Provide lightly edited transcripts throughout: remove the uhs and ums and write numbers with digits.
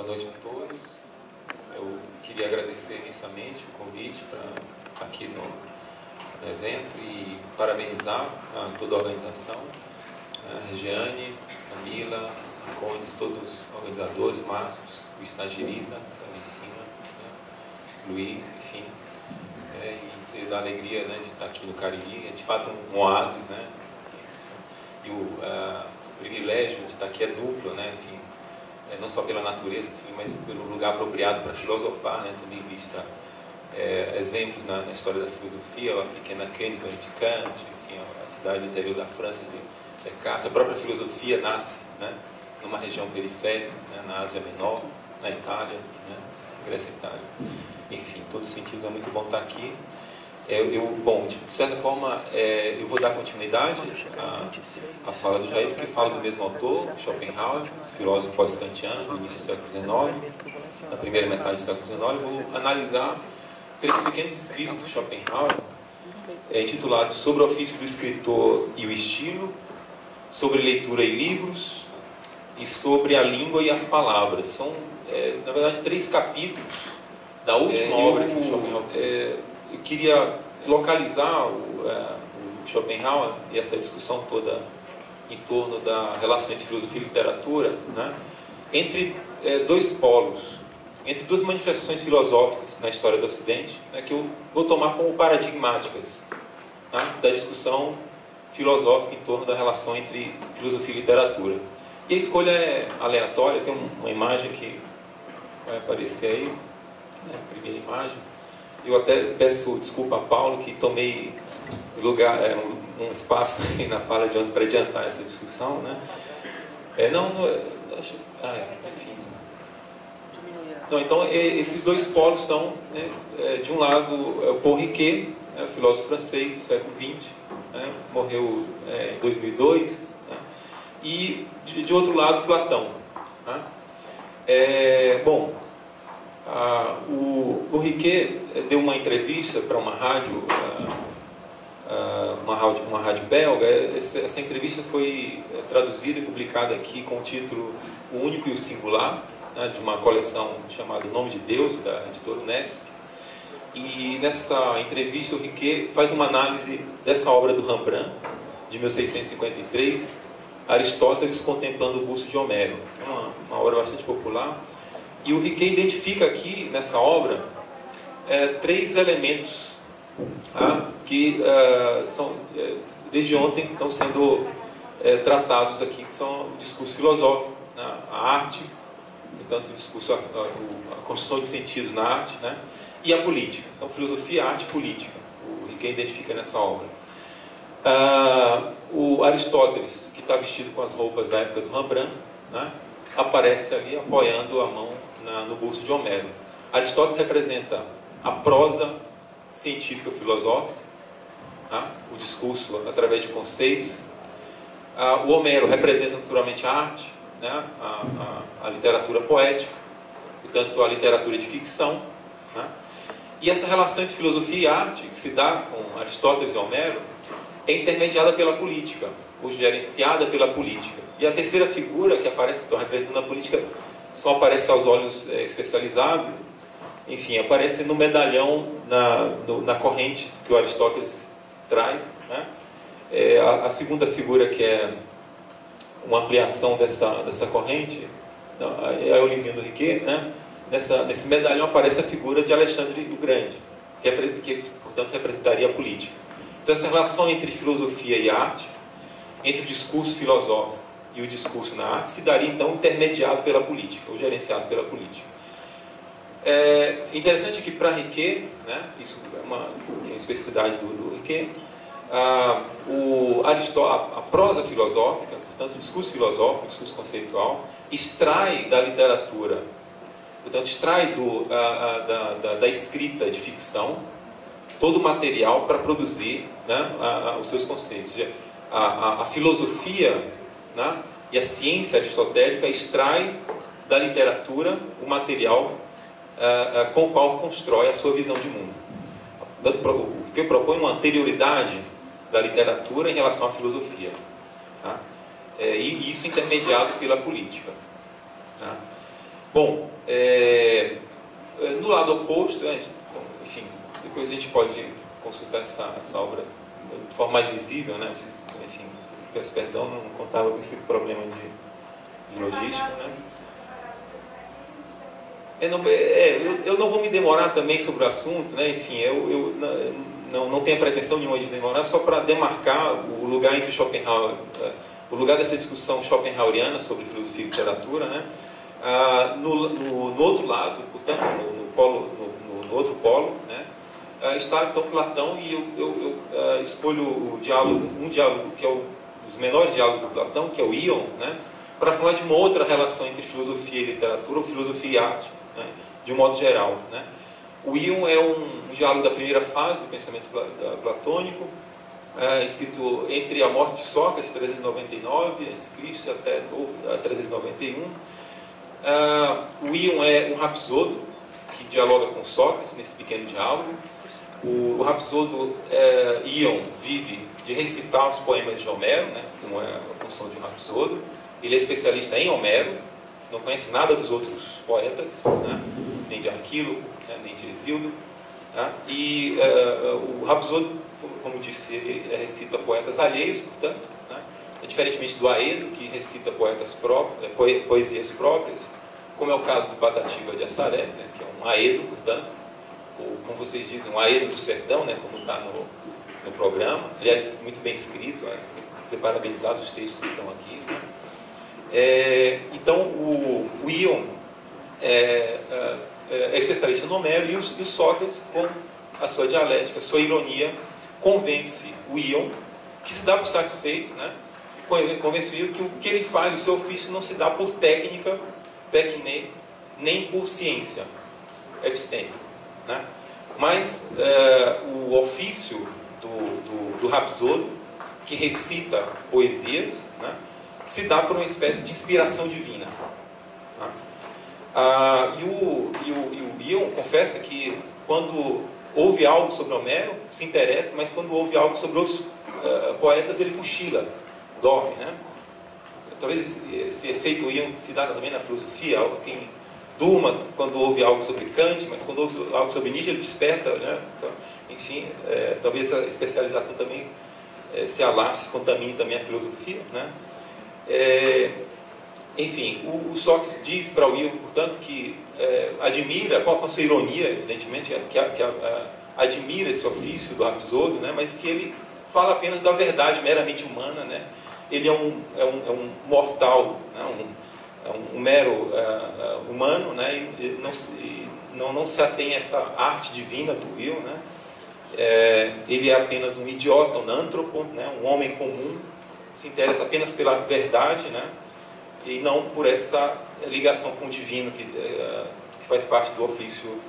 Boa noite a todos. Eu queria agradecer imensamente o convite para estar aqui no evento e parabenizar toda a organização, a Regiane, Camila, Condes, todos os organizadores, Márcio, o Estagirita, ali em cima, Luiz, enfim. E dizer da alegria, né, de estar aqui no Cariri, é de fato um oásis, né? E o privilégio de estar aqui é duplo, né? Enfim, não só pela natureza, enfim, mas pelo lugar apropriado para filosofar, né? Tendo em vista exemplos na história da filosofia, a pequena Cambridge de Kant, enfim, a cidade do interior da França de Descartes. A própria filosofia nasce, né, numa região periférica, né, na Ásia Menor, na Itália, né, Grécia e Itália. Enfim, em todo sentido é muito bom estar aqui. Bom, de certa forma, eu vou dar continuidade à fala do Jair, porque fala do mesmo autor, Schopenhauer, esse filósofo pós-kantiano do início do século XIX, da primeira metade do século XIX. Eu vou analisar três pequenos escritos do Schopenhauer, intitulados Sobre o ofício do escritor e o estilo, sobre leitura e livros, e sobre a língua e as palavras. São, na verdade, três capítulos da última obra que o Schopenhauer... Eu queria localizar o Schopenhauer e essa discussão toda em torno da relação entre filosofia e literatura, né, entre dois polos, entre duas manifestações filosóficas na história do Ocidente, né, que eu vou tomar como paradigmáticas, né, da discussão filosófica em torno da relação entre filosofia e literatura. E a escolha é aleatória, tem uma imagem que vai aparecer aí, né, a primeira imagem. Eu até peço desculpa a Paulo, que tomei lugar, um espaço na fala de ontem para adiantar essa discussão, né? Enfim. Não, então, esses dois polos são, né, de um lado, o Paul Ricoeur, filósofo francês do século XX, né, morreu em 2002, né, e, de outro lado, Platão. Né? O Ricoeur deu uma entrevista para uma rádio, uma rádio belga. Essa entrevista foi traduzida e publicada aqui com o título O Único e o Singular, né, de uma coleção chamada O Nome de Deus, da editora Unesp. E nessa entrevista o Ricoeur faz uma análise dessa obra do Rembrandt, de 1653, Aristóteles contemplando o busto de Homero. É uma obra bastante popular. E o Ricoeur identifica aqui, nessa obra, três elementos, que são, desde ontem, estão sendo tratados aqui, que são o discurso filosófico, né, a arte, portanto, o discurso, a construção de sentido na arte, né, e a política. Então, filosofia, arte e política, o Ricoeur identifica nessa obra. O Aristóteles, que está vestido com as roupas da época do Rembrandt, né, aparece ali apoiando a mão no busto de Homero. Aristóteles representa a prosa científica filosófica, tá? O discurso através de conceitos. O Homero representa naturalmente a arte, né? A literatura poética, portanto a literatura de ficção, né? E essa relação entre filosofia e arte, que se dá com Aristóteles e Homero, é intermediada pela política, ou gerenciada pela política. E a terceira figura que aparece, então, representando a política, só aparece aos olhos especializados, enfim, aparece no medalhão, na corrente que o Aristóteles traz, né? A segunda figura, que é uma ampliação dessa corrente, é o livrinho do Ricoeur, né? Nesse medalhão aparece a figura de Alexandre o Grande, que portanto representaria a política. Então essa relação entre filosofia e arte, entre o discurso filosófico e o discurso na arte, se daria então intermediado pela política, ou gerenciado pela política. Interessante que para Ricoeur, né, isso é uma especificidade do Ricoeur, a prosa filosófica, portanto o discurso filosófico, o discurso conceitual, extrai da literatura, portanto extrai da escrita de ficção todo o material para produzir, né, os seus conceitos. A filosofia, né, e a ciência aristotélica extrai da literatura o material com o qual constrói a sua visão de mundo. O que propõe uma anterioridade da literatura em relação à filosofia, tá? E isso intermediado pela política, tá? Bom, no lado oposto, enfim, depois a gente pode consultar essa obra de forma mais visível, né? Enfim, peço perdão, não contava com esse problema de logística, né? Eu não vou me demorar também sobre o assunto, né? Enfim, eu não tenho a pretensão nenhuma de demorar, só para demarcar o lugar em que Schopenhauer, o lugar dessa discussão schopenhaueriana sobre filosofia e literatura, né? No outro lado, portanto, no outro polo, né? Está então Platão, e eu escolho um diálogo que é um dos menores diálogos do Platão, que é o Ion, né? Para falar de uma outra relação entre filosofia e literatura, ou filosofia e arte, né? De um modo geral, né? O Ion é um diálogo da primeira fase do pensamento platônico, escrito entre a morte de Sócrates, 399 a.C., até 391. O Ion é um rapsodo que dialoga com Sócrates nesse pequeno diálogo. O rapsodo Ion vive de recitar os poemas de Homero, né, como é a função de um rapsodo. Ele é especialista em Homero, não conhece nada dos outros poetas, né, nem de Arquíloco, né, nem de Hesíodo. Tá? E o rapsodo, como disse, ele recita poetas alheios, portanto, né, diferentemente do Aedo, que recita poesias próprias, como é o caso do Patativa de Assaré, né, que é um Aedo, portanto, ou como vocês dizem, um Aedo do sertão, né, como está no programa. Aliás, muito bem escrito, tem que ser parabenizado os textos que estão aqui. Né? Então, o Ion é especialista no Homero, e o Sócrates, com a sua dialética, a sua ironia, convence o Ion, que se dá por satisfeito, né? Convence o Ion que o que ele faz, o seu ofício, não se dá por técnica, nem por ciência, episteme, né? Mas o ofício do rapsodo, que recita poesias, né, se dá por uma espécie de inspiração divina. Né? E o Ion confessa que quando ouve algo sobre Homero, se interessa, mas quando ouve algo sobre outros poetas, ele cochila, dorme. Né? Talvez esse efeito Ion se dá também na filosofia. Quem durma quando ouve algo sobre Kant, mas quando ouve algo sobre Nietzsche, ele desperta. Né? Então, enfim, talvez a especialização também se alastre, contamine também a filosofia. Né? Enfim, o Sócrates diz para o Ion, portanto, que admira, com a sua ironia, evidentemente, que admira esse ofício do rapsodo, né? Mas que ele fala apenas da verdade meramente humana. Né? Ele é um mortal, né? Um mero humano, né? E não se atém a essa arte divina do Ion. Né? Ele é apenas um idiota, um ântropo, né? Um homem comum, se interessa apenas pela verdade, né? E não por essa ligação com o divino que faz parte do ofício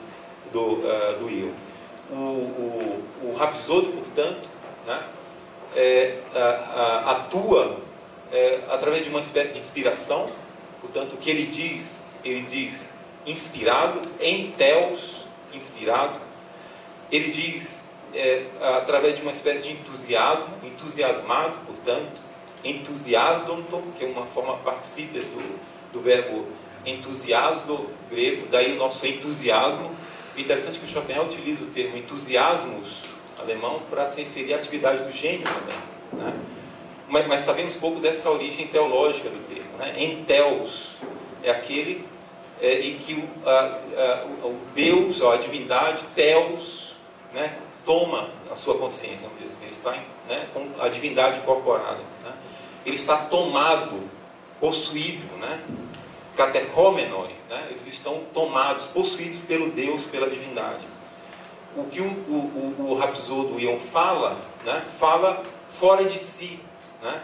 do Ion. O rapsodo, portanto, né? Atua através de uma espécie de inspiração. Portanto, o que ele diz inspirado, em Theos, inspirado. Ele diz através de uma espécie de entusiasmo, entusiasmado, portanto, entusiasdonton, que é uma forma particípia do verbo entusiasdo grego, daí o nosso entusiasmo. É interessante que o Schopenhauer utiliza o termo entusiasmos, alemão, para se referir à atividade do gênio também. Né? Mas sabemos pouco dessa origem teológica do termo. Né? Entheos é aquele em que o Deus, a divindade, Theos, né, toma a sua consciência. Vamos dizer assim, ele está com a divindade incorporada. Né? Ele está tomado, possuído, né? Katechomenoi, né? Eles estão tomados, possuídos pelo Deus, pela divindade. O que o rapsodo Ion fala, né? Fala fora de si, né?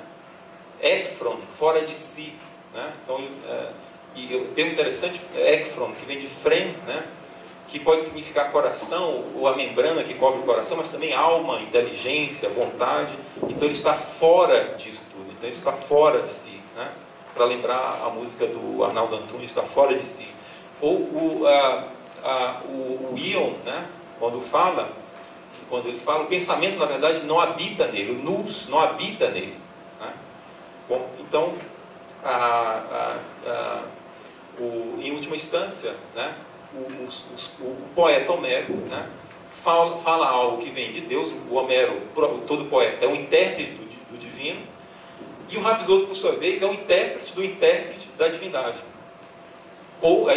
Ekphron, fora de si, né? Então, e o termo interessante é Ekphron, que vem de phren, né? Que pode significar coração, ou a membrana que cobre o coração, mas também alma, inteligência, vontade. Então ele está fora disso tudo, então ele está fora de si, né? Para lembrar a música do Arnaldo Antunes, está fora de si. Ou o Ion, né? Quando ele fala, o pensamento, na verdade, não habita nele, o nous não habita nele. Né? Bom, então, em última instância, né, o poeta Homero, né, fala algo que vem de Deus. O Homero, todo poeta, é um intérprete do divino, e o Rapsode, por sua vez, é um intérprete do intérprete da divindade. Ou,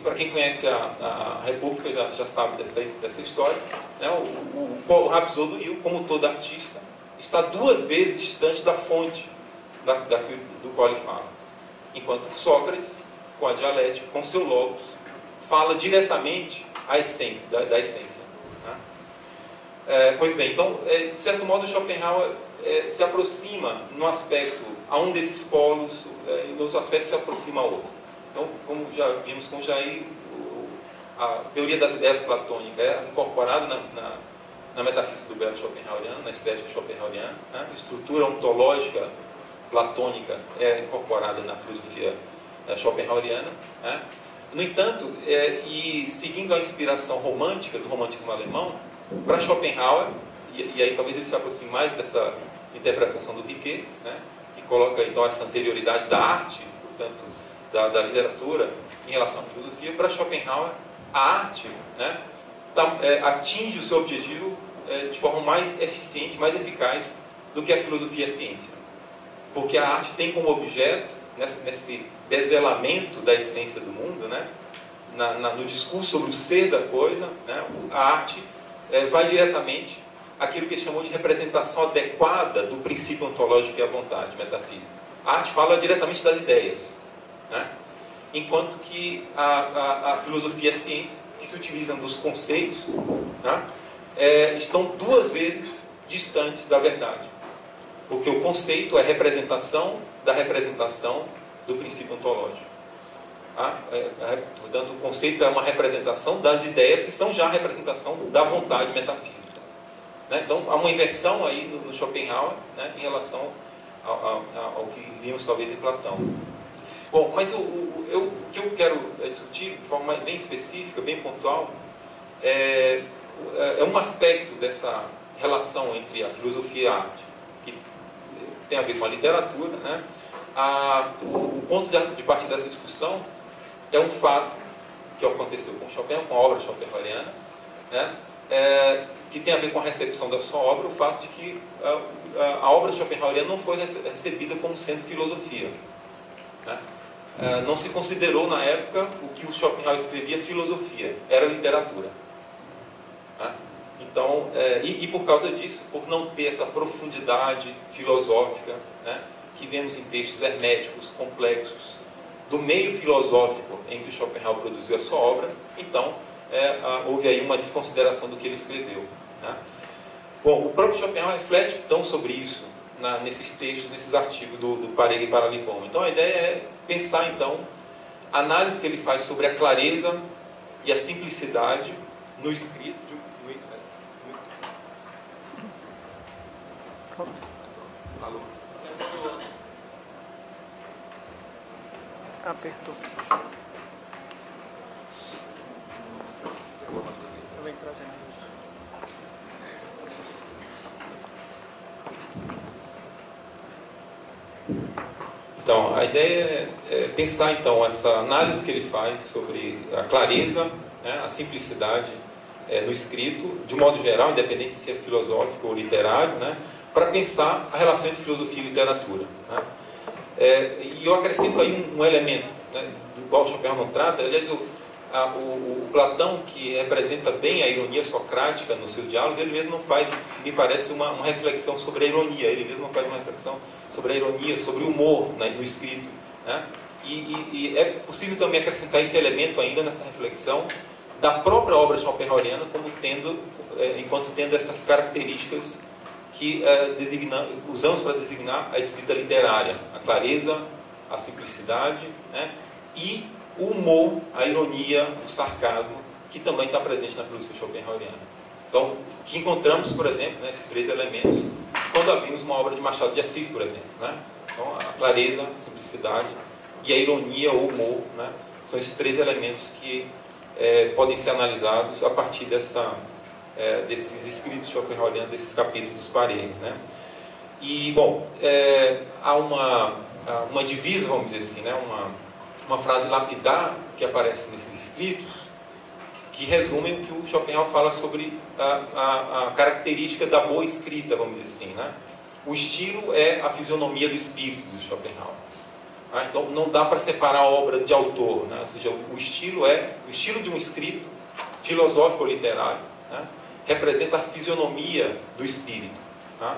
para quem conhece a República já sabe dessa história, né, o Rapsode do Rio, como todo artista, está 2 vezes distante da fonte do qual ele fala. Enquanto Sócrates, com a dialética, com seu logos, fala diretamente a essência, da essência. Né? Pois bem, então, de certo modo, Schopenhauer se aproxima no aspecto a um desses polos, e em outros aspectos se aproxima a outro. Então, como já vimos com Jair, a teoria das ideias platônicas é incorporada na metafísica do belo schopenhaueriano, na estética schopenhaueriana, né? A estrutura ontológica platônica é incorporada na filosofia schopenhaueriana, né? No entanto, e seguindo a inspiração romântica do romantismo alemão, para Schopenhauer, e aí talvez ele se aproxime mais dessa interpretação do Riquet, né? Que coloca então essa anterioridade da arte, portanto, da literatura em relação à filosofia. Para Schopenhauer, a arte, né, atinge o seu objetivo de forma mais eficiente, mais eficaz do que a filosofia e a ciência. Porque a arte tem como objeto, nesse desvelamento da essência do mundo, né, no discurso sobre o ser da coisa, né, a arte vai diretamente àquilo que ele chamou de representação adequada do princípio ontológico e a vontade metafísica. A arte fala diretamente das ideias, né, enquanto que a filosofia e a ciência, que se utilizam dos conceitos, né, estão 2 vezes distantes da verdade. Porque o conceito é representação da representação do princípio ontológico. Portanto, o conceito é uma representação das ideias que são já a representação da vontade metafísica. Né? Então, há uma inversão aí no Schopenhauer, né, em relação ao que vimos talvez em Platão. Bom, mas o que eu quero discutir de forma bem específica, bem pontual, é um aspecto dessa relação entre a filosofia e a arte, que tem a ver com a literatura, né? O ponto de partida dessa discussão é um fato que aconteceu com Schopenhauer, com a obra schopenhaueriana, né? Que tem a ver com a recepção da sua obra, o fato de que a obra schopenhaueriana não foi recebida como sendo filosofia, né? Não se considerou na época o que o Schopenhauer escrevia filosofia, era literatura. Né? Então, e por causa disso, por não ter essa profundidade filosófica, né, que vemos em textos herméticos, complexos, do meio filosófico em que o Schopenhauer produziu a sua obra, então houve aí uma desconsideração do que ele escreveu. Né? Bom, o próprio Schopenhauer reflete então sobre isso nesses textos, nesses artigos do Parega e Paralipoma. Então a ideia é pensar então a análise que ele faz sobre a clareza e a simplicidade no escrito. Alô? Apertou. Eu venho trazendo. Então, a ideia é pensar então essa análise que ele faz sobre a clareza, né, a simplicidade no escrito, de modo geral, independente se é filosófico ou literário, né, para pensar a relação entre filosofia e literatura. Né. E eu acrescento aí um elemento, né, do qual Schopenhauer não trata. Aliás, o Platão, que representa bem a ironia socrática nos seus diálogos, ele mesmo não faz, me parece, uma reflexão sobre a ironia. Ele mesmo não faz uma reflexão sobre a ironia, sobre o humor, né, no escrito. Né? E é possível também acrescentar esse elemento ainda nessa reflexão da própria obra schopenhaueriana como enquanto tendo essas características que usamos para designar a escrita literária: a clareza, a simplicidade, né, e o humor, a ironia, o sarcasmo, que também está presente na filosofia schopenhaueriana. Então, que encontramos, por exemplo, né, esses 3 elementos quando abrimos uma obra de Machado de Assis, por exemplo. Né? Então, a clareza, a simplicidade e a ironia ou humor, né, são esses 3 elementos que podem ser analisados a partir desses escritos schopenhauerianos, desses capítulos dos Parelli. Né? E, bom, há uma divisa, vamos dizer assim, né, uma uma frase lapidar que aparece nesses escritos, que resumem o que o Schopenhauer fala sobre a característica da boa escrita, vamos dizer assim, né? O estilo é a fisionomia do espírito do Schopenhauer. Então não dá para separar a obra de autor, né? Ou seja, o estilo de um escrito filosófico ou literário, né? Representa a fisionomia do espírito. Tá?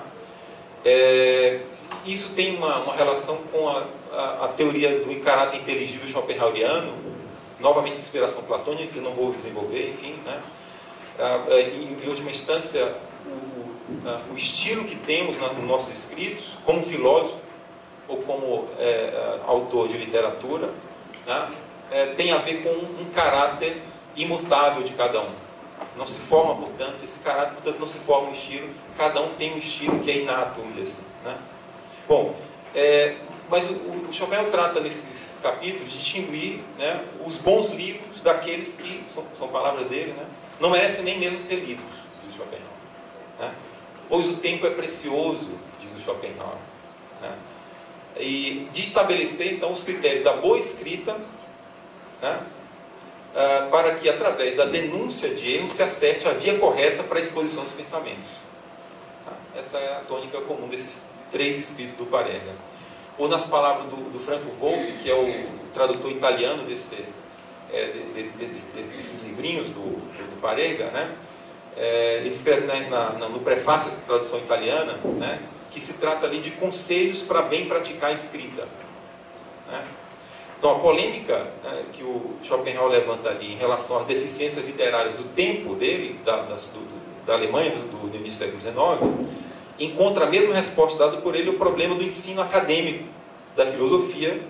Isso tem uma relação com a teoria do caráter inteligível schopenhaueriano, novamente de inspiração platônica, que eu não vou desenvolver, enfim, né? Em última instância, o estilo que temos nos nossos escritos, como filósofo ou como autor de literatura, né? Tem a ver com um caráter imutável de cada um. Não se forma, portanto, esse caráter, portanto, não se forma um estilo, cada um tem um estilo que é inato, vamos dizer assim, né? Bom, mas o Schopenhauer trata nesses capítulos de distinguir, né, os bons livros daqueles que, são palavras dele, né, não merecem nem mesmo ser lidos, diz o Schopenhauer, né? Pois o tempo é precioso, diz o Schopenhauer, né? E de estabelecer, então, os critérios da boa escrita, né, para que, através da denúncia de erros, se acerte a via correta para a exposição dos pensamentos. Essa é a tônica comum desses 3 escritos do Parega. Ou nas palavras do Franco Volpi, que é o tradutor italiano desses livrinhos do Parega, né? Ele escreve no prefácio da tradução italiana, né, que se trata ali de conselhos para bem praticar a escrita, né? Então, a polêmica, né, que o Schopenhauer levanta ali em relação às deficiências literárias do tempo dele, da Alemanha, do início do século XIX, encontra a mesma resposta dada por ele ao problema do ensino acadêmico da filosofia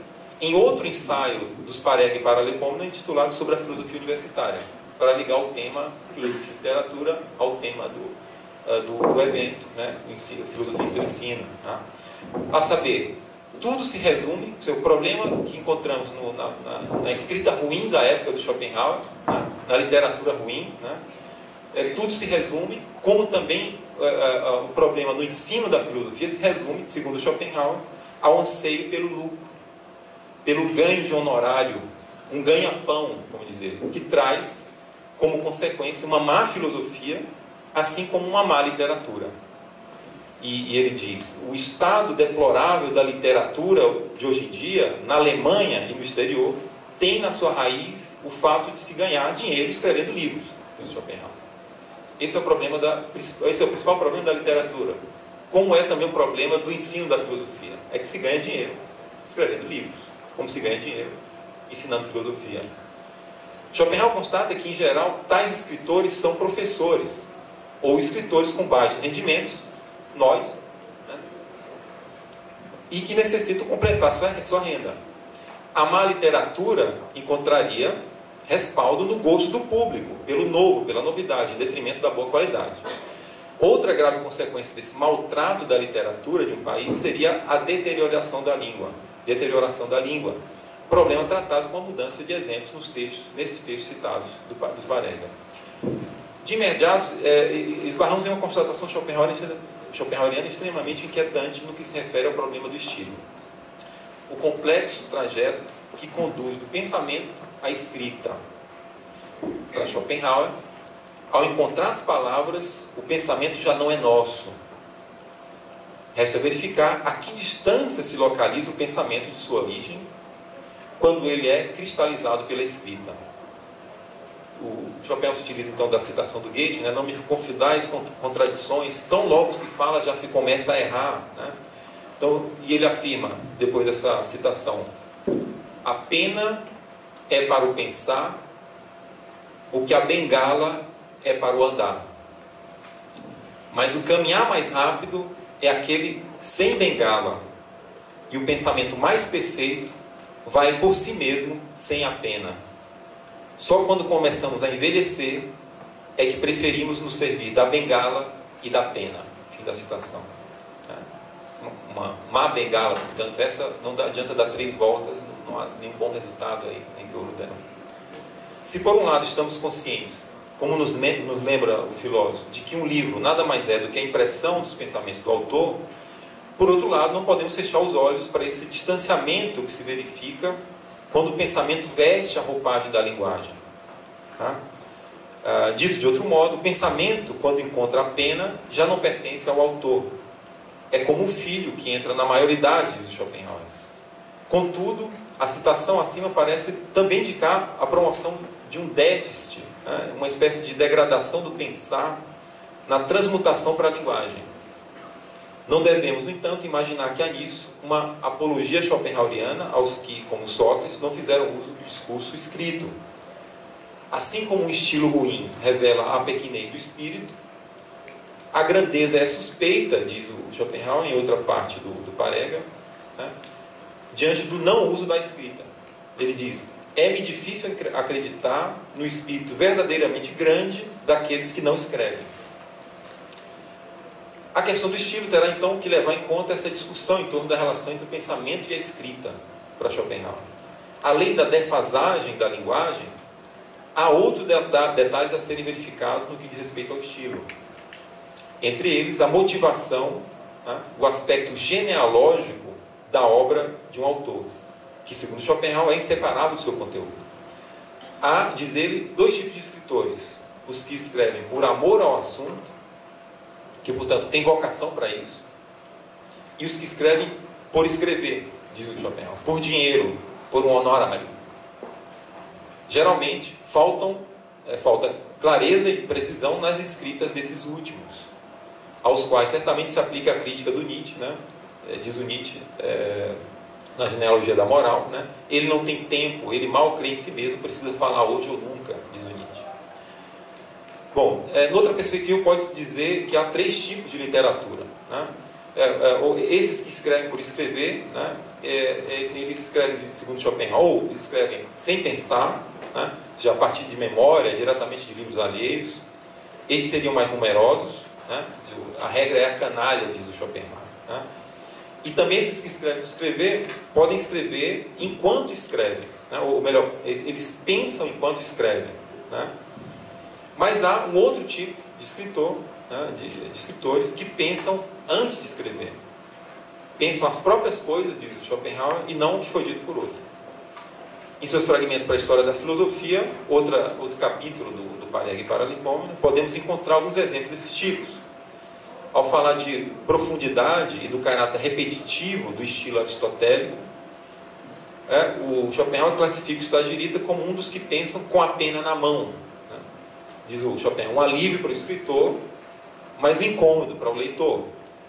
em outro ensaio dos Parega e Paralipômena intitulado Sobre a Filosofia Universitária, para ligar o tema filosofia e literatura ao tema do evento, né, filosofia e ensino, né? A saber, tudo se resume, o problema que encontramos na escrita ruim da época do Schopenhauer, né, na literatura ruim, né, tudo se resume, como também o problema no ensino da filosofia se resume, segundo Schopenhauer, ao anseio pelo lucro, pelo ganho de honorário, um ganha-pão, vamos dizer, que traz como consequência uma má filosofia, assim como uma má literatura. E ele diz, o estado deplorável da literatura de hoje em dia, na Alemanha e no exterior, tem na sua raiz o fato de se ganhar dinheiro escrevendo livros, diz Schopenhauer. Esse é o principal problema da literatura, como é também o problema do ensino da filosofia. É que se ganha dinheiro escrevendo livros, como se ganha dinheiro ensinando filosofia. Schopenhauer constata que, em geral, tais escritores são professores, ou escritores com baixos rendimentos, nós, né, e que necessitam completar sua renda. A má literatura encontraria respaldo no gosto do público, pelo novo, pela novidade, em detrimento da boa qualidade. Outra grave consequência desse maltrato da literatura de um país seria a deterioração da língua. Problema tratado com a mudança de exemplos nesses textos citados dos Parega. De imediato, esbarramos em uma constatação schopenhaueriana extremamente inquietante no que se refere ao problema do estilo. O complexo trajeto que conduz do pensamento à escrita. Para Schopenhauer, ao encontrar as palavras, o pensamento já não é nosso. Resta verificar a que distância se localiza o pensamento de sua origem quando ele é cristalizado pela escrita. O Schopenhauer se utiliza então da citação do Goethe, né? Não me confundais com contradições, tão logo se fala já se começa a errar, né? Então, e ele afirma, depois dessa citação, a pena é para o pensar, o que a bengala é para o andar. Mas o caminhar mais rápido é aquele sem bengala, e o pensamento mais perfeito vai por si mesmo sem a pena. Só quando começamos a envelhecer é que preferimos nos servir da bengala e da pena. Fim da citação. Uma má bengala, portanto, essa não adianta dar 3 voltas, não há nenhum bom resultado aí em torno dela. Se por um lado estamos conscientes, como nos lembra o filósofo, de que um livro nada mais é do que a impressão dos pensamentos do autor, por outro lado, não podemos fechar os olhos para esse distanciamento que se verifica quando o pensamento veste a roupagem da linguagem. Tá? Dito de outro modo, o pensamento, quando encontra a pena, já não pertence ao autor. É como o filho que entra na maioridade, diz Schopenhauer. Contudo, a citação acima parece também indicar a promoção de um déficit, né? Uma espécie de degradação do pensar na transmutação para a linguagem. Não devemos, no entanto, imaginar que há nisso uma apologia schopenhaueriana aos que, como Sócrates, não fizeram uso do discurso escrito. Assim como um estilo ruim revela a pequenez do espírito, a grandeza é suspeita, diz o Schopenhauer em outra parte do Parega, né, diante do não uso da escrita. Ele diz: é-me difícil acreditar no espírito verdadeiramente grande daqueles que não escrevem. A questão do estilo terá então que levar em conta essa discussão em torno da relação entre o pensamento e a escrita para Schopenhauer. Além da defasagem da linguagem, há outros detalhes a serem verificados no que diz respeito ao estilo. Entre eles, a motivação, né, o aspecto genealógico da obra de um autor, que, segundo Schopenhauer, é inseparável do seu conteúdo. Há, diz ele, dois tipos de escritores: os que escrevem por amor ao assunto, que, portanto, têm vocação para isso, e os que escrevem por escrever, diz o Schopenhauer, por dinheiro, por um honorário. Geralmente, falta clareza e precisão nas escritas desses últimos, aos quais certamente se aplica a crítica do Nietzsche, né? Diz o Nietzsche, na Genealogia da Moral, né? Ele não tem tempo, ele mal crê em si mesmo, precisa falar hoje ou nunca, diz o Nietzsche. Bom, noutra perspectiva pode-se dizer que há três tipos de literatura, né? Esses que escrevem por escrever, né? Eles escrevem, segundo Schopenhauer, ou escrevem sem pensar, né? Já a partir de memória, diretamente de livros alheios. Esses seriam mais numerosos, né? A regra é a canalha, diz o Schopenhauer, né? E também esses que escrevem por escrever podem escrever enquanto escrevem, né? Ou melhor, eles pensam enquanto escrevem, né? Mas há um outro tipo de escritor, né, de escritores que pensam antes de escrever. Pensam as próprias coisas, diz o Schopenhauer, e não o que foi dito por outro. Em seus fragmentos para a história da filosofia, outro capítulo do Parega e Paralimpômeno, podemos encontrar alguns exemplos desses tipos. Ao falar de profundidade e do caráter repetitivo do estilo aristotélico, o Schopenhauer classifica o Stagirita como um dos que pensam com a pena na mão. Diz o Schopenhauer, um alívio para o escritor, mas um incômodo para o leitor.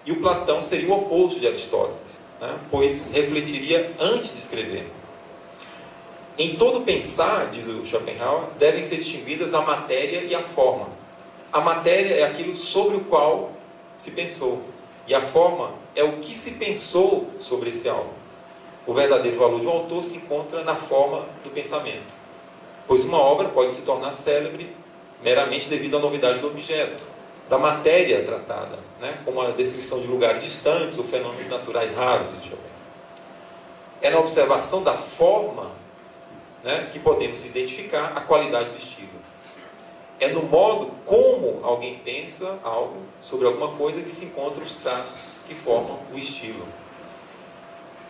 E o Platão seria o oposto de Aristóteles, né? Pois refletiria antes de escrever. Em todo pensar, diz o Schopenhauer, devem ser distinguidas a matéria e a forma. A matéria é aquilo sobre o qual se pensou, e a forma é o que se pensou sobre esse algo. O verdadeiro valor de um autor se encontra na forma do pensamento, pois uma obra pode se tornar célebre meramente devido à novidade do objeto, da matéria tratada, né? Como a descrição de lugares distantes ou fenômenos naturais raros. É na observação da forma, né, que podemos identificar a qualidade do estilo. É no modo como alguém pensa algo sobre alguma coisa que se encontram os traços que formam o estilo.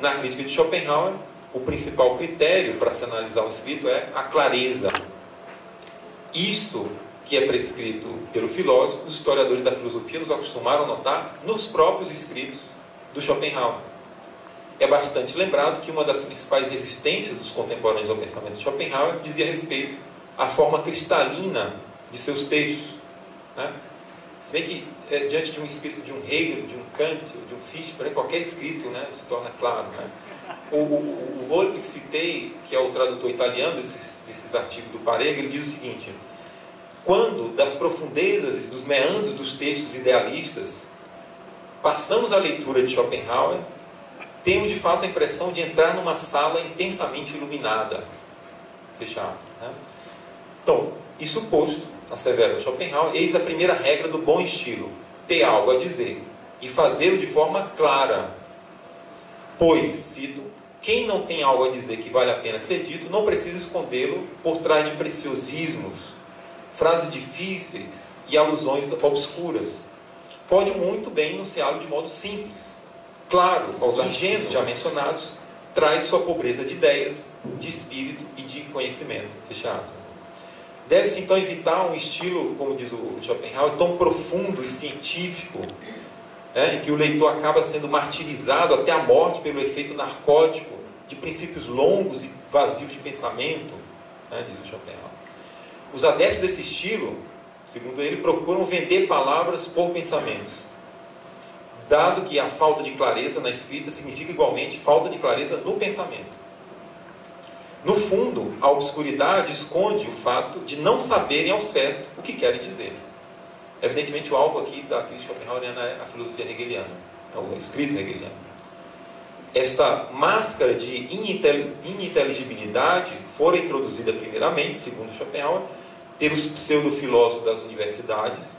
Na crítica de Schopenhauer, o principal critério para se analisar o escrito é a clareza. Isto que é prescrito pelo filósofo, os historiadores da filosofia nos acostumaram a notar nos próprios escritos do Schopenhauer. É bastante lembrado que uma das principais resistências dos contemporâneos ao pensamento de Schopenhauer dizia respeito à forma cristalina de seus textos, né? Se bem que, diante de um escrito de um Hegel, de um Kant, de um Fichte, qualquer escrito, né, se torna claro, né? O Volpi que citei, que é o tradutor italiano desses artigos do Parega, ele diz o seguinte: quando das profundezas e dos meandros dos textos idealistas passamos à leitura de Schopenhauer, temos de fato a impressão de entrar numa sala intensamente iluminada. Fechado, né? Então, isso posto, assevera Schopenhauer, eis a primeira regra do bom estilo: ter algo a dizer e fazê-lo de forma clara. Pois, cito, quem não tem algo a dizer que vale a pena ser dito, não precisa escondê-lo por trás de preciosismos, frases difíceis e alusões obscuras. Pode muito bem enunciá-lo de modo simples, claro, aos agentes já mencionados, traz sua pobreza de ideias, de espírito e de conhecimento. Fechado. Deve-se então evitar um estilo, como diz o Schopenhauer, tão profundo e científico, em que o leitor acaba sendo martirizado até a morte pelo efeito narcótico de princípios longos e vazios de pensamento, diz o Schopenhauer. Os adeptos desse estilo, segundo ele, procuram vender palavras por pensamentos, dado que a falta de clareza na escrita significa igualmente falta de clareza no pensamento. No fundo, a obscuridade esconde o fato de não saberem ao certo o que querem dizer. Evidentemente, o alvo aqui da crítica schopenhaueriana é a filosofia hegeliana, o escrito hegeliano. Esta máscara de ininteligibilidade fora introduzida primeiramente, segundo Schopenhauer, pelos pseudo-filósofos das universidades,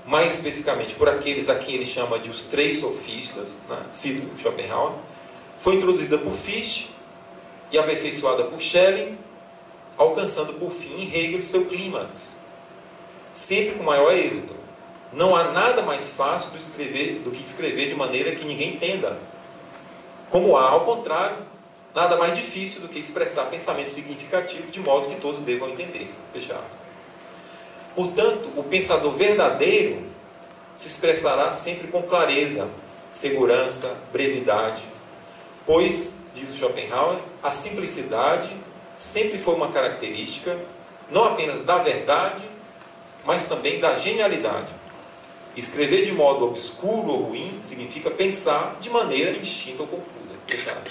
mais especificamente por aqueles a quem ele chama de os três sofistas, cito Schopenhauer, foi introduzida por Fichte e aperfeiçoada por Schelling, alcançando por fim em Hegel seu clímax, sempre com maior êxito. Não há nada mais fácil do que escrever de maneira que ninguém entenda, como há, ao contrário, nada mais difícil do que expressar pensamentos significativos de modo que todos devam entender. Fecha aspas. Portanto, o pensador verdadeiro se expressará sempre com clareza, segurança, brevidade, pois, diz o Schopenhauer, a simplicidade sempre foi uma característica não apenas da verdade, mas também da genialidade. Escrever de modo obscuro ou ruim significa pensar de maneira indistinta ou confusa. Fechado.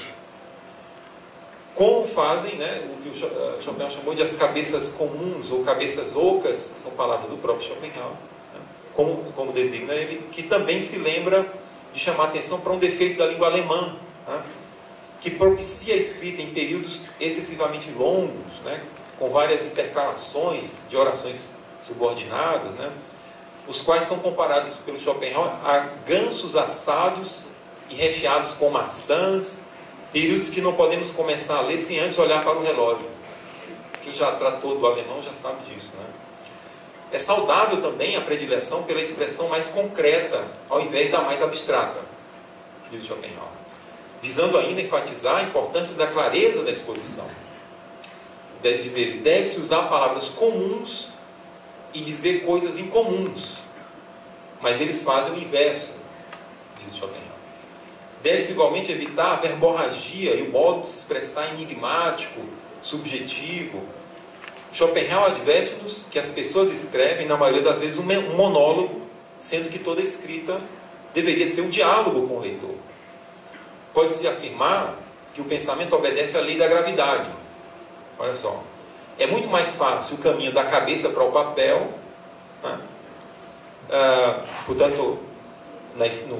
Como fazem, o que o Schopenhauer chamou de as cabeças comuns ou cabeças ocas, são palavras do próprio Schopenhauer, como designa ele, que também se lembra de chamar atenção para um defeito da língua alemã, que propicia a escrita em períodos excessivamente longos, com várias intercalações de orações subordinadas, os quais são comparados pelo Schopenhauer a gansos assados e recheados com maçãs, períodos que não podemos começar a ler sem antes olhar para o relógio. Quem já tratou do alemão já sabe disso. É saudável também a predileção pela expressão mais concreta, ao invés da mais abstrata, diz Schopenhauer, visando ainda enfatizar a importância da clareza da exposição. Deve dizer, deve-se usar palavras comuns e dizer coisas incomuns, mas eles fazem o inverso, diz Schopenhauer. Deve-se igualmente evitar a verborragia e o modo de se expressar enigmático, subjetivo. Schopenhauer adverte-nos que as pessoas escrevem, na maioria das vezes, um monólogo, sendo que toda escrita deveria ser um diálogo com o leitor. Pode-se afirmar que o pensamento obedece à lei da gravidade. Olha só. É muito mais fácil o caminho da cabeça para o papel, portanto,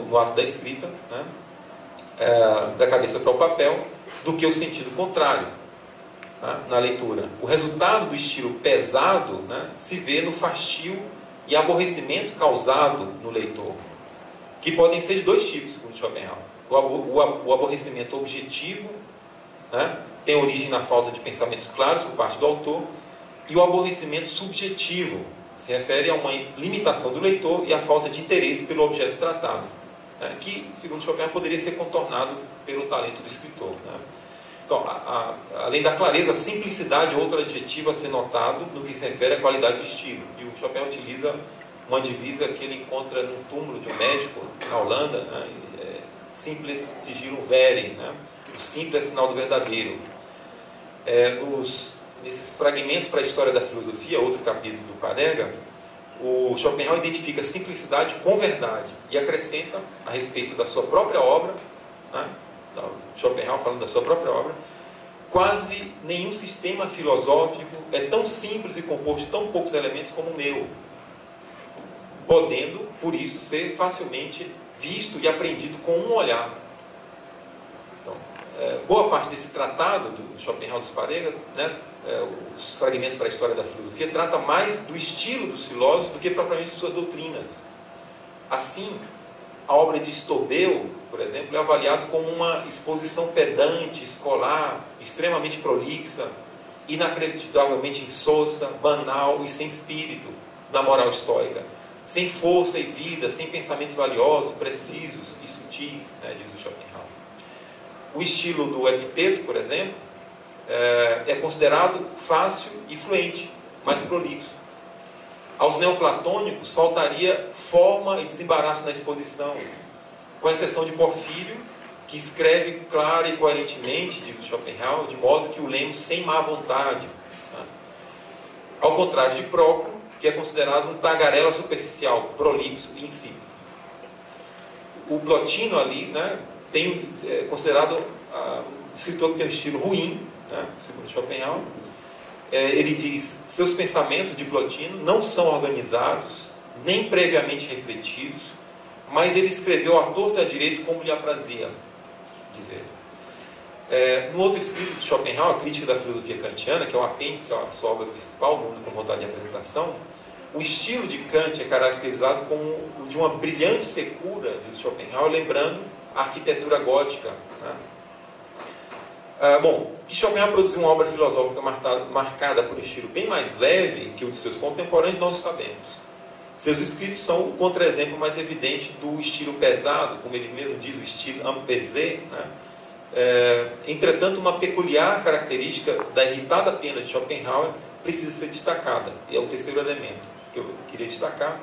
no ato da escrita, da cabeça para o papel, do que o sentido contrário, na leitura. O resultado do estilo pesado se vê no fastio e aborrecimento causado no leitor, que podem ser de dois tipos, segundo Schopenhauer. O aborrecimento objetivo, tem origem na falta de pensamentos claros por parte do autor, e o aborrecimento subjetivo se refere a uma limitação do leitor e à falta de interesse pelo objeto tratado, que, segundo Schopenhauer, poderia ser contornado pelo talento do escritor. Então, além da clareza, a simplicidade é outro adjetivo a ser notado no que se refere à qualidade do estilo. E o Schopenhauer utiliza uma divisa que ele encontra no túmulo de um médico na Holanda, simples sigillum veri, o simples é sinal do verdadeiro. Nesses fragmentos para a história da filosofia, outro capítulo do Parega, o Schopenhauer identifica simplicidade com verdade e acrescenta, a respeito da sua própria obra, Schopenhauer falando da sua própria obra, quase nenhum sistema filosófico é tão simples e composto de tão poucos elementos como o meu, podendo, por isso, ser facilmente visto e aprendido com um olhar. Então, boa parte desse tratado do Schopenhauer dos Parega, os fragmentos para a história da filosofia, trata mais do estilo dos filósofos do que propriamente de suas doutrinas. Assim, a obra de Stobel, por exemplo, é avaliado como uma exposição pedante, escolar, extremamente prolixa, inacreditavelmente insossa, banal e sem espírito da moral estoica, sem força e vida, sem pensamentos valiosos, precisos e sutis, diz o Schopenhauer. O estilo do Epiteto, por exemplo, é considerado fácil e fluente, mais prolixo. Aos neoplatônicos faltaria forma e desembaraço na exposição, com exceção de Porfírio, que escreve clara e coerentemente, diz o Schopenhauer, de modo que o lemos sem má vontade. Né? Ao contrário de Próclo, que é considerado um tagarela superficial, prolixo e insípido. O Plotino ali, né, é considerado um escritor que tem um estilo ruim, né, segundo Schopenhauer. Ele diz: seus pensamentos, de Plotino, não são organizados, nem previamente refletidos, mas ele escreveu à torta e à direito como lhe aprazia, diz ele. No outro escrito de Schopenhauer, a Crítica da Filosofia Kantiana, que é um apêndice à sua obra principal, O Mundo com Vontade de Apresentação, o estilo de Kant é caracterizado como o de uma brilhante secura, diz Schopenhauer, lembrando a arquitetura gótica. Né? Que Schopenhauer produziu uma obra filosófica marcada por um estilo bem mais leve que o de seus contemporâneos, nós o sabemos. Seus escritos são o contra-exemplo mais evidente do estilo pesado, como ele mesmo diz, o estilo ampesé. Né? Entretanto, uma peculiar característica da irritada pena de Schopenhauer precisa ser destacada, e é o terceiro elemento que eu queria destacar.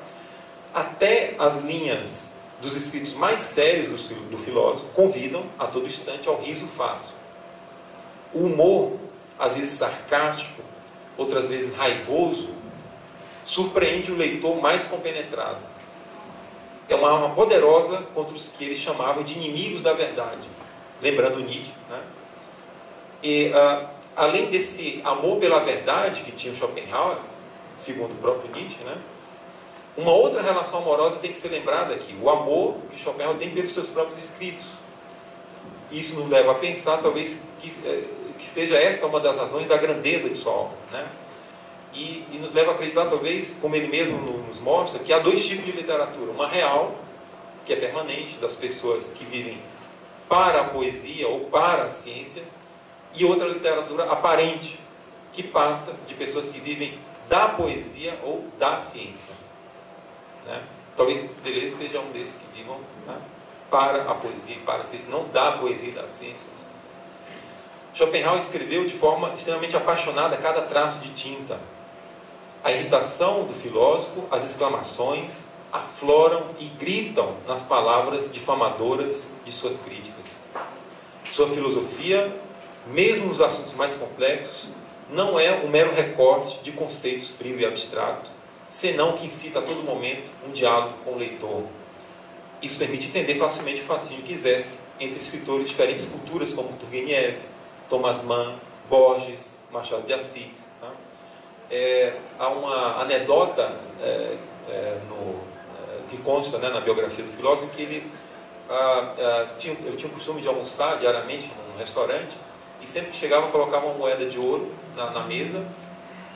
Até as linhas dos escritos mais sérios do filósofo convidam, a todo instante, ao riso fácil. O humor, às vezes sarcástico, outras vezes raivoso, surpreende o leitor mais compenetrado. É uma arma poderosa contra os que ele chamava de inimigos da verdade, lembrando Nietzsche. Né? E, além desse amor pela verdade que tinha o Schopenhauer, segundo o próprio Nietzsche, né? Uma outra relação amorosa tem que ser lembrada aqui: o amor que Schopenhauer tem pelos seus próprios escritos. Isso nos leva a pensar, talvez, que seja essa uma das razões da grandeza de sua obra. Né? E nos leva a acreditar, talvez, como ele mesmo nos mostra, que há dois tipos de literatura: uma real, que é permanente, das pessoas que vivem para a poesia ou para a ciência, e outra literatura aparente, que passa de pessoas que vivem da poesia ou da ciência. Né? Talvez Deleuze seja um desses que vivam, né, para a poesia e para a ciência, não da poesia e da ciência. Schopenhauer escreveu de forma extremamente apaixonada cada traço de tinta. A irritação do filósofo, as exclamações, afloram e gritam nas palavras difamadoras de suas críticas. Sua filosofia, mesmo nos assuntos mais complexos, não é um mero recorte de conceitos frio e abstrato, senão que incita a todo momento um diálogo com o leitor. Isso permite entender facilmente o fascínio que exerce entre escritores de diferentes culturas, como Turgenev, Thomas Mann, Borges, Machado de Assis. Né? Há uma anedota que consta, né, na biografia do filósofo, que ele tinha o costume de almoçar diariamente num restaurante, e sempre que chegava colocava uma moeda de ouro na mesa,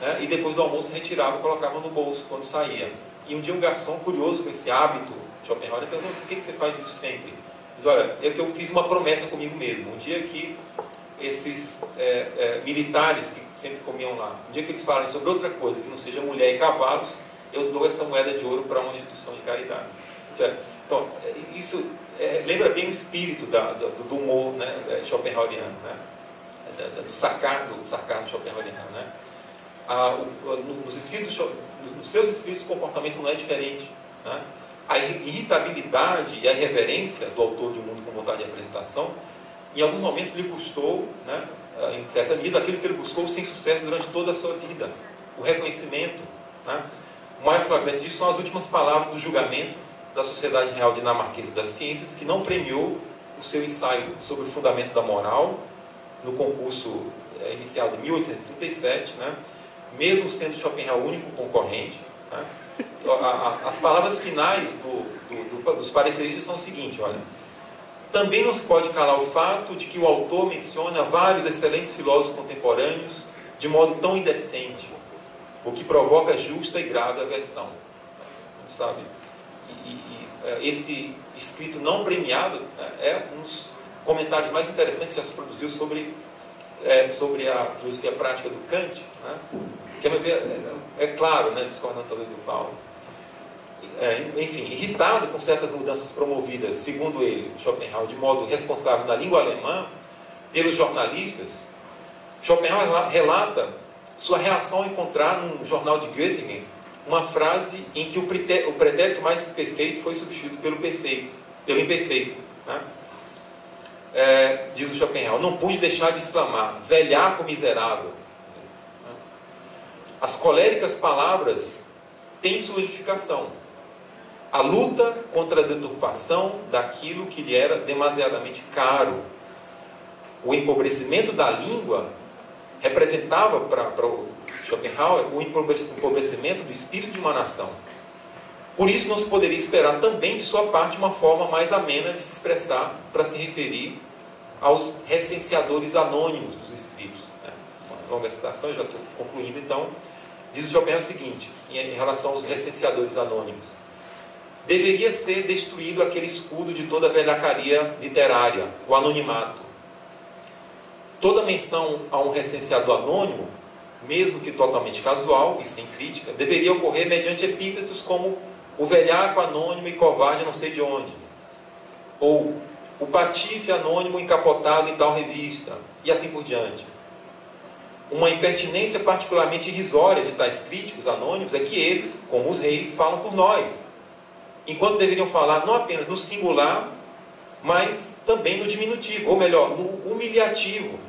né, e depois do almoço retirava e colocava no bolso quando saía. E um dia um garçom, curioso com esse hábito, Schopenhauer, perguntou: por que você faz isso sempre? Diz: olha, é que eu fiz uma promessa comigo mesmo. Um dia que esses militares que sempre comiam lá, um dia que eles falarem sobre outra coisa que não seja mulher e cavalos, eu dou essa moeda de ouro para uma instituição de caridade. Então, isso lembra bem o espírito do humor, né, schopenhaueriano, né? do sarcasmo schopenhaueriano. Né? Nos seus escritos o comportamento não é diferente. Né? A irritabilidade e a irreverência do autor de Um Mundo com Vontade de Apresentação, em alguns momentos lhe custou, né, em certa medida, aquilo que ele buscou sem sucesso durante toda a sua vida: o reconhecimento. Né? O mais flagrante disso são as últimas palavras do julgamento da Sociedade Real Dinamarquesa das Ciências, que não premiou o seu ensaio sobre o fundamento da moral no concurso iniciado em 1837, né? Mesmo sendo Schopenhauer o único concorrente. Né? As palavras finais dos pareceristas são o seguinte: olha, também não se pode calar o fato de que o autor menciona vários excelentes filósofos contemporâneos de modo tão indecente, o que provoca justa e grave aversão. Sabe? Esse escrito não premiado, né, é um dos comentários mais interessantes que já se produziu sobre a filosofia prática do Kant, né, que, a meu ver, é claro, né, discordando talvez do Paulo. Enfim, irritado com certas mudanças promovidas, segundo ele, Schopenhauer, de modo responsável na língua alemã, pelos jornalistas, Schopenhauer relata sua reação ao encontrar num jornal de Göttingen uma frase em que o pretérito mais perfeito foi substituído pelo perfeito, pelo imperfeito. Né? Diz o Schopenhauer, não pude deixar de exclamar, velhaco miserável. As coléricas palavras têm sua justificação. A luta contra a deturpação daquilo que lhe era demasiadamente caro. O empobrecimento da língua representava para o Schopenhauer o empobrecimento do espírito de uma nação. Por isso não se poderia esperar também de sua parte uma forma mais amena de se expressar para se referir aos recenseadores anônimos dos escritos. Uma longa citação, eu já estou concluindo então. Diz o Schopenhauer o seguinte, em relação aos recenseadores anônimos. Deveria ser destruído aquele escudo de toda a velhacaria literária, o anonimato. Toda menção a um recenseador anônimo, mesmo que totalmente casual e sem crítica, deveria ocorrer mediante epítetos como o velhaco anônimo e covarde não sei de onde, ou o patife anônimo encapotado em tal revista, e assim por diante. Uma impertinência particularmente irrisória de tais críticos anônimos é que eles, como os reis, falam por nós, enquanto deveriam falar não apenas no singular, mas também no diminutivo, ou melhor, no humilhativo.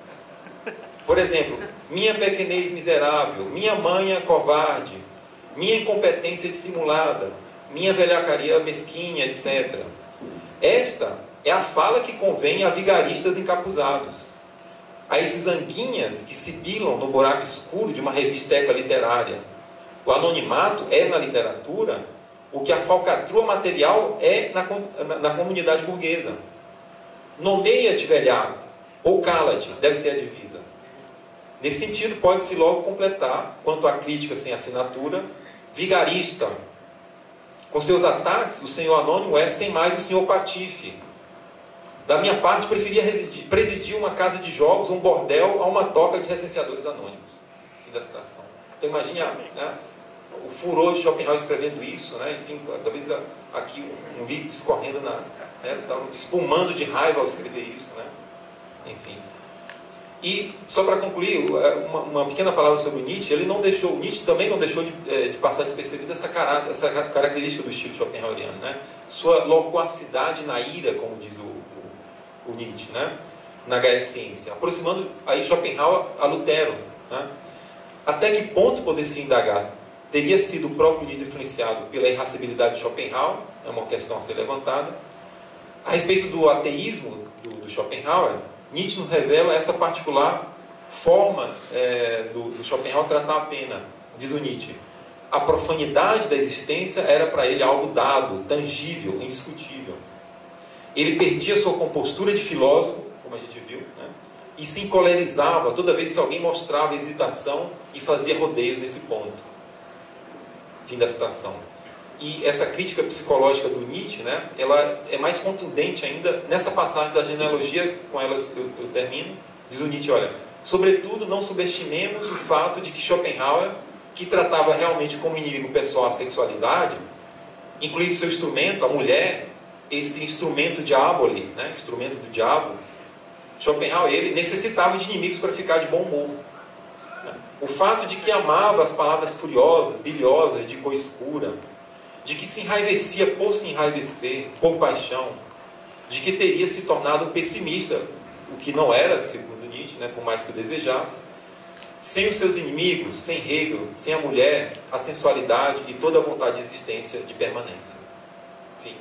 Por exemplo, minha pequenez miserável, minha manha covarde, minha incompetência dissimulada, minha velhacaria mesquinha, etc. Esta é a fala que convém a vigaristas encapuzados, a esses anguinhas que sibilam no buraco escuro de uma revisteca literária. O anonimato é, na literatura, o que a falcatrua material é na comunidade burguesa. Nomeia-te velhaco, ou cala-te, deve ser a divisa. Nesse sentido, pode-se logo completar, quanto à crítica sem assinatura, vigarista. Com seus ataques, o senhor anônimo é, sem mais, o senhor patife. Da minha parte, preferia presidir uma casa de jogos, um bordel, a uma toca de recenseadores anônimos. Fim da citação. Então, imagine o furor de Schopenhauer escrevendo isso, né? Enfim, talvez aqui um líquido escorrendo, espumando de raiva ao escrever isso. Né? Enfim. E, só para concluir, uma pequena palavra sobre o Nietzsche. Nietzsche também não deixou de passar despercebida essa característica do estilo schopenhaueriano. Né? Sua loquacidade na ira, como diz o Nietzsche, né? Na Gaia-ciência, aproximando aí Schopenhauer a Lutero. Né? Até que ponto poder-se indagar? Teria sido o próprio Nietzsche influenciado pela irascibilidade de Schopenhauer? É uma questão a ser levantada. A respeito do ateísmo do Schopenhauer, Nietzsche nos revela essa particular forma do Schopenhauer tratar a pena. Diz o Nietzsche, a profanidade da existência era para ele algo dado, tangível, indiscutível. Ele perdia sua compostura de filósofo, como a gente viu, né? E se encolerizava toda vez que alguém mostrava hesitação e fazia rodeios nesse ponto. Fim da citação. E essa crítica psicológica do Nietzsche, né, ela é mais contundente ainda nessa passagem da genealogia, com ela eu termino. Diz o Nietzsche, olha, sobretudo não subestimemos o fato de que Schopenhauer, que tratava realmente como inimigo pessoal a sexualidade, incluindo seu instrumento, a mulher, esse instrumento diaboli, né, instrumento do diabo, Schopenhauer, ele necessitava de inimigos para ficar de bom humor. O fato de que amava as palavras furiosas, bilhosas, de cor escura, de que se enraivecia por se enraivecer, por paixão, de que teria se tornado um pessimista, o que não era, segundo Nietzsche, né, por mais que o desejasse, sem os seus inimigos, sem Hegel, sem a mulher, a sensualidade e toda a vontade de existência, de permanência. Enfim.